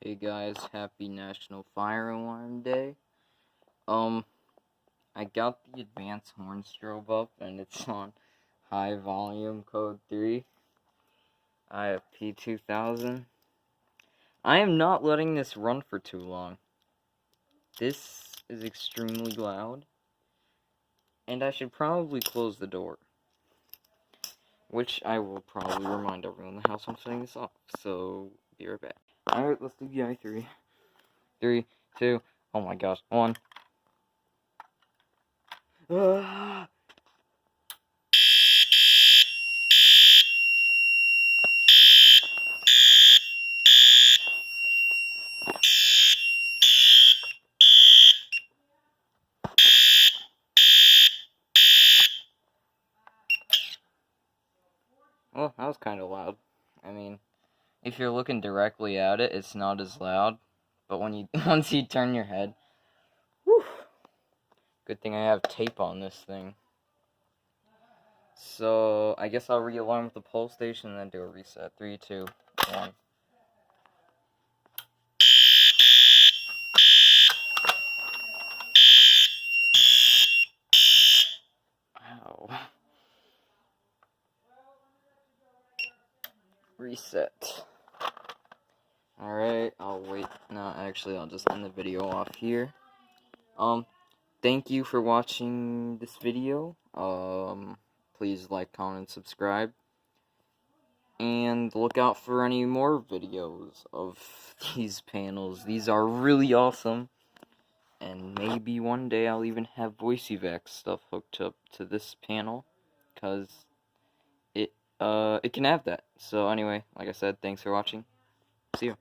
Hey guys, happy National Fire Alarm Day. I got the advanced horn strobe up and it's on high volume code 3. I have P2000. I am not letting this run for too long. This is extremely loud. And I should probably close the door. Which I will probably remind everyone in the house I'm setting this off. So, be right back. Alright, let's do the I3. 3, 2, oh my gosh, 1. Well, that was kind of loud. I mean, if you're looking directly at it, it's not as loud. But when you once you turn your head, whew, good thing I have tape on this thing. So I guess I'll re-alarm with the pulse station and then do a reset. 3, 2, 1. Ow. Reset. Alright, I'll wait. No, actually, I'll just end the video off here. Thank you for watching this video. Please like, comment, and subscribe. And look out for any more videos of these panels. These are really awesome. And maybe one day I'll even have VoiceEvac stuff hooked up to this panel. Because it can have that. So anyway, like I said, thanks for watching. See you.